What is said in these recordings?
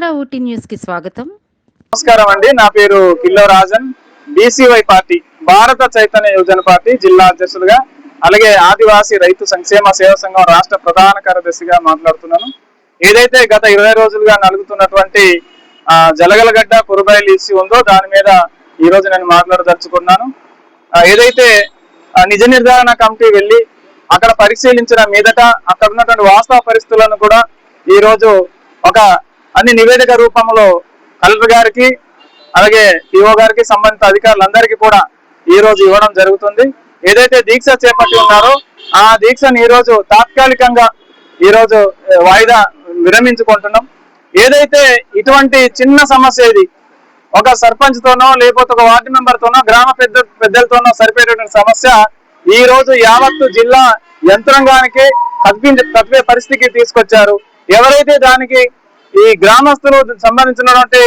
మన ఊటీ న్యూస్ కి స్వాగతం. నమస్కారం అండి. నా పేరు కిల్లో రాజన్. బీసీవై పార్టీ భారత చైతన్య యువజన పార్టీ జిల్లా అధ్యక్షులుగా, అలాగే ఆదివాసీ రైతు సంక్షేమ సేవా సంఘం రాష్ట్ర ప్రధాన కార్యదర్శిగా మాట్లాడుతున్నాను. ఏదైతే గత 20 రోజులుగా నలుగుతున్నటువంటి జలగలగడ్డ కురుబైలు ఇష్యూ ఉందో దాని మీద ఈ రోజు నేను మాట్లాడదలుచుకున్నాను. ఏదైతే నిజ నిర్ధారణ కమిటీ వెళ్ళి అక్కడ పరిశీలించిన మీదట అక్కడ ఉన్నటువంటి వాస్తవ పరిస్థితులను కూడా ఈ రోజు ఒక అన్ని నివేదిక రూపంలో కలెక్టర్ గారికి అలాగే పిఓ గారికి సంబంధిత అధికారులందరికీ కూడా ఈ రోజు ఇవ్వడం జరుగుతుంది. ఏదైతే దీక్ష చేపట్టి ఉన్నారో ఆ దీక్షను ఈ రోజు తాత్కాలికంగా ఈ రోజు వాయిదా విరమించుకుంటున్నాం. ఏదైతే ఇటువంటి చిన్న సమస్య ఇది ఒక సర్పంచ్ తోనో లేకపోతే ఒక వార్డు మెంబర్ తోనో గ్రామ పెద్దలతోనో సరిపోయేటువంటి సమస్య ఈ రోజు యావత్తు జిల్లా యంత్రాంగానికి తప్పే పరిస్థితికి తీసుకొచ్చారు. ఎవరైతే దానికి ఈ గ్రామస్తులు సంబంధించినటువంటి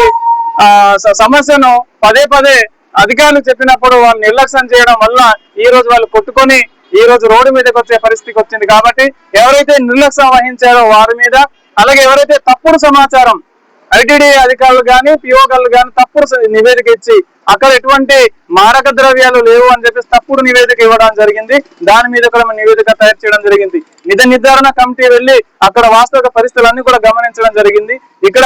సమస్యను పదే అధికారులు చెప్పినప్పుడు వాళ్ళు నిర్లక్ష్యం చేయడం వల్ల ఈ రోజు వాళ్ళు కొట్టుకొని ఈ రోజు రోడ్డు మీదకి వచ్చే పరిస్థితికి వచ్చింది. కాబట్టి ఎవరైతే నిర్లక్ష్యం వహించారో వారి మీద, అలాగే ఎవరైతే తప్పుడు సమాచారం ఐటీడీ అధికారులు కానీ పిఓ గారు కానీ తప్పుడు నివేదిక ఇచ్చి అక్కడ ఎటువంటి మారక ద్రవ్యాలు లేవు అని చెప్పేసి తప్పుడు నివేదిక ఇవ్వడం జరిగింది. దాని మీద కూడా నివేదిక తయారు చేయడం జరిగింది. నిజ నిర్ధారణ కమిటీ వెళ్ళి అక్కడ వాస్తవిక పరిస్థితులన్నీ కూడా గమనించడం జరిగింది. ఇక్కడ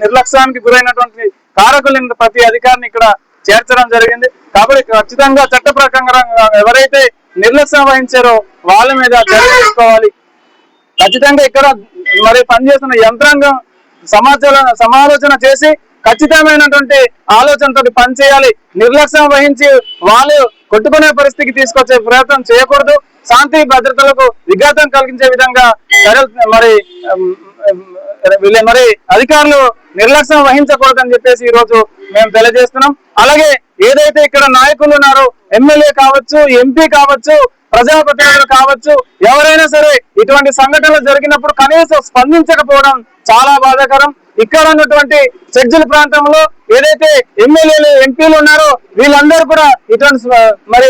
నిర్లక్ష్యానికి గురైనటువంటి కారకులైన ప్రతి అధికారిని ఇక్కడ చేర్చడం జరిగింది. కాబట్టి ఖచ్చితంగా చట్ట ప్రకారంగా ఎవరైతే నిర్లక్ష్యం వహించారో వాళ్ళ మీద చర్య తీసుకోవాలి. ఖచ్చితంగా ఇక్కడ మరి పనిచేస్తున్న యంత్రాంగం సమాలోచన చేసి ఖచ్చితమైనటువంటి ఆలోచనతో పనిచేయాలి. నిర్లక్ష్యం వహించి వాళ్ళు కొట్టుకునే పరిస్థితికి తీసుకొచ్చే ప్రయత్నం చేయకూడదు. శాంతి భద్రతలకు విఘాతం కలిగించే విధంగా మరి అధికారులు నిర్లక్ష్యం వహించకూడదని చెప్పేసి ఈ రోజు మేము తెలియజేస్తున్నాం. అలాగే ఏదైతే ఇక్కడ నాయకులు ఉన్నారో ఎమ్మెల్యే కావచ్చు, ఎంపీ కావచ్చు, ప్రజాప్రతినిధులు కావచ్చు, ఎవరైనా సరే ఇటువంటి సంఘటనలు జరిగినప్పుడు కనీసం స్పందించకపోవడం చాలా బాధాకరం. ఇక్కడ ఉన్నటువంటి చర్చిల ప్రాంతంలో ఏదైతే ఎమ్మెల్యేలు ఎంపీలు ఉన్నారో వీళ్ళందరూ కూడా ఇటువంటి మరి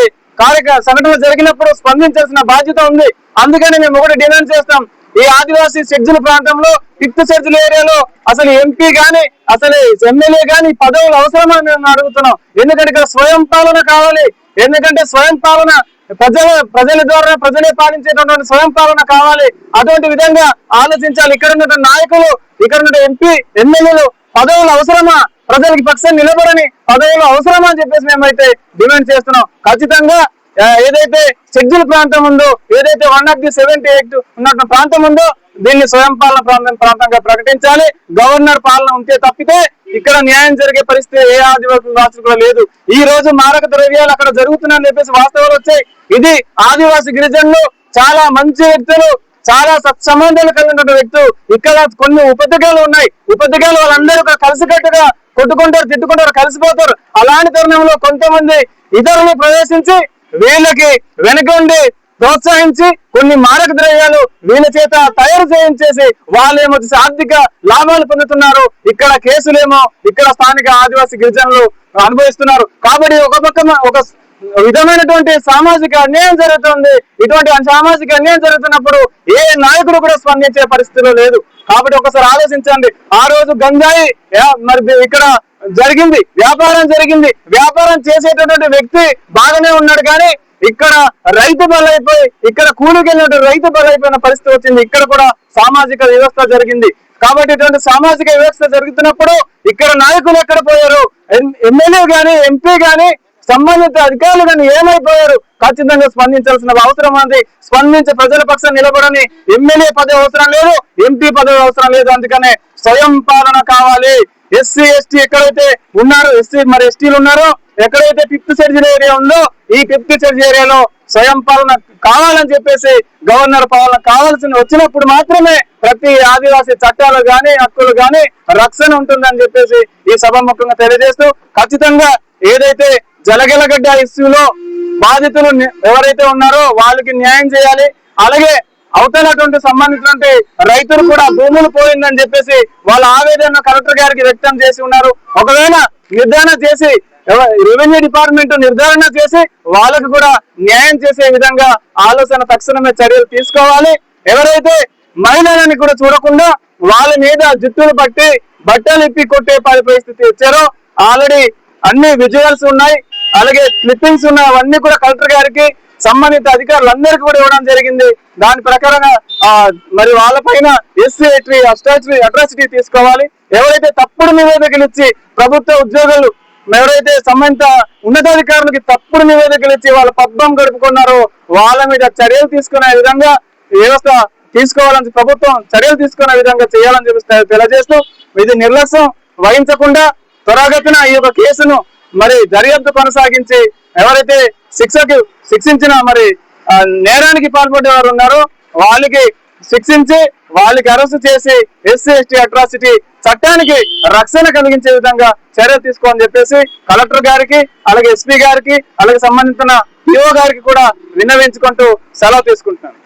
సంఘటనలు జరిగినప్పుడు స్పందించాల్సిన బాధ్యత ఉంది. అందుకని మేము ఒకటి డిమాండ్ చేస్తాం. ఈ ఆదివాసీ షెడ్యూల్ ప్రాంతంలో 5th షెడ్యూల్ ఏరియాలో అసలు ఎంపీ గాని అసలు ఎమ్మెల్యే గాని పదవులు అవసరమని మేము అడుగుతున్నాం. ఎందుకంటే ఇక్కడ స్వయం పాలన కావాలి. ఎందుకంటే స్వయం పాలన ప్రజల ద్వారా ప్రజలే పాలించేటటువంటి స్వయం పాలన కావాలి. అటువంటి విధంగా ఆలోచించాలి. ఇక్కడ ఉన్నటువంటి నాయకులు, ఇక్కడ ఉన్న ఎంపీ ఎమ్మెల్యేలు పదవులు అవసరమా, ప్రజలకి పక్షం నిలబడని పదవులు అవసరమా అని చెప్పేసి మేమైతే డిమాండ్ చేస్తున్నాం. ఖచ్చితంగా ఏదైతే షెడ్యూల్ ప్రాంతం ఉందో, ఏదైతే 170 ఉన్నటువంటి ప్రాంతం ఉందో దీన్ని స్వయం పాలన ప్రాంతంగా ప్రకటించాలి. గవర్నర్ పాలన ఉంటే తప్పితే ఇక్కడ న్యాయం జరిగే పరిస్థితి ఏ ఆదివాసీ రాష్ట్రంలో లేదు. ఈ రోజు మారక ద్రవ్యాలు అక్కడ జరుగుతున్నాయని చెప్పేసి వాస్తవాలు వచ్చాయి. ఇది ఆదివాసీ గిరిజనులు చాలా మంచి వ్యక్తులు, చాలా సత్సంబంధాలు కలిగినటువంటి వ్యక్తులు. ఇక్కడ కొన్ని ఉపద్రవాలు ఉన్నాయి. ఉపద్రవాలు వాళ్ళందరూ కలిసికట్టుగా కొట్టుకుంటారు, తిట్టుకుంటారు, కలిసిపోతారు. అలాంటి తరుణంలో కొంతమంది ఇతరులు ప్రవేశించి వీళ్ళకి వెనకండి ప్రోత్సహించి కొన్ని మారక ద్రవ్యాలు వీళ్ళ చేత తయారు చేయించేసి వాళ్ళేమో ఆర్థిక లాభాలు పొందుతున్నారు. ఇక్కడ కేసులేమో ఇక్కడ స్థానిక ఆదివాసీ గిరిజనులు అనుభవిస్తున్నారు. కాబట్టి ఒక విధమైనటువంటి సామాజిక అన్యాయం జరుగుతుంది. ఇటువంటి సామాజిక అన్యాయం జరుగుతున్నప్పుడు ఏ నాయకుడు కూడా స్పందించే పరిస్థితిలో లేదు. కాబట్టి ఒకసారి ఆలోచించండి. ఆ రోజు గంజాయి మరి ఇక్కడ జరిగింది, వ్యాపారం జరిగింది. వ్యాపారం చేసేటటువంటి వ్యక్తి బాగానే ఉన్నాడు, కానీ ఇక్కడ రైతు బలైపోయి ఇక్కడ కూలికి వెళ్ళినటువంటి రైతు బలైపోయిన పరిస్థితి వచ్చింది. ఇక్కడ కూడా సామాజిక వ్యవస్థ జరిగింది. కాబట్టి ఇటువంటి సామాజిక వ్యవస్థ జరుగుతున్నప్పుడు ఇక్కడ నాయకులు ఎక్కడ పోయారు? ఎమ్మెల్యే గాని ఎంపీ గాని సంబంధిత అధికారులు కానీ ఏమైపోయారు? ఖచ్చితంగా స్పందించాల్సిన అవసరం ఉంది. స్పందించి ప్రజల పక్షం నిలబడని ఎమ్మెల్యే పదవి అవసరం లేదు, ఎంపీ పదవి అవసరం లేదు. అందుకనే స్వయం పాలన కావాలి. ఎస్సీ ఎస్టీ ఎక్కడైతే ఉన్నారో ఎస్టీలు ఉన్నారో, ఎక్కడైతే 5th షెడ్యూల్ ఏరియా ఉందో ఈ 5th షెడ్యూల్ ఏరియాలో స్వయం పాలన కావాలని చెప్పేసి గవర్నర్ పాలన కావాల్సిన వచ్చినప్పుడు మాత్రమే ప్రతి ఆదివాసీ చట్టాలు గాని హక్కులు గాని రక్షణ ఉంటుందని చెప్పేసి ఈ సభాముఖంగా తెలియజేస్తూ, ఖచ్చితంగా ఏదైతే జలగలగడ్డ ఇష్యూలో బాధితులు ఎవరైతే ఉన్నారో వాళ్ళకి న్యాయం చేయాలి. అలాగే అవతలటువంటి సంబంధించినటువంటి రైతులు కూడా భూములు పోయిందని చెప్పేసి వాళ్ళ ఆవేదన కలెక్టర్ గారికి వ్యక్తం చేసి ఉన్నారు. ఒకవేళ నిర్ధారణ చేసి రెవెన్యూ డిపార్ట్మెంట్ నిర్ధారణ చేసి వాళ్ళకు కూడా న్యాయం చేసే విధంగా ఆలోచన తక్షణమే చర్యలు తీసుకోవాలి. ఎవరైతే మహిళలని కూడా చూడకుండా వాళ్ళ మీద జుట్టులు పట్టి బట్టలు ఇప్పి కొట్టే పరిస్థితి వచ్చారో ఆల్రెడీ అన్ని విజువల్స్ ఉన్నాయి, అలాగే క్లిప్పింగ్స్ ఉన్నాయి. అవన్నీ కూడా కలెక్టర్ గారికి సంబంధిత అధికారులందరికీ కూడా ఇవ్వడం జరిగింది. దాని ప్రకారంగా మరి వాళ్ళపైన ఎస్సీ అట్రాసిటీ తీసుకోవాలి. ఎవరైతే తప్పుడు నివేదికలు ఇచ్చి ప్రభుత్వ ఉద్యోగులు ఎవరైతే సంబంధిత ఉన్నతాధికారులకి తప్పుడు నివేదికలు ఇచ్చి వాళ్ళ పబ్బం గడుపుకున్నారో వాళ్ళ మీద చర్యలు తీసుకునే విధంగా వ్యవస్థ తీసుకోవాలని ప్రభుత్వం చర్యలు తీసుకునే విధంగా చేయాలని చెప్పి తెలియజేస్తూ ఇది నిర్లక్ష్యం వహించకుండా త్వరగతిన ఈ యొక్క కేసును మరి దర్యాప్తు కొనసాగించి ఎవరైతే శిక్షించిన మరి నేరానికి పాల్పడే వారు ఉన్నారో వాళ్ళకి శిక్షించి వాళ్ళకి అరెస్ట్ చేసి ఎస్సీ అట్రాసిటీ చట్టానికి రక్షణ కలిగించే విధంగా చర్యలు తీసుకోవాలని చెప్పేసి కలెక్టర్ గారికి అలాగే ఎస్పీ గారికి అలాగే సంబంధించిన పిఓ గారికి కూడా విన్నవించుకుంటూ సెలవు తీసుకుంటున్నాను.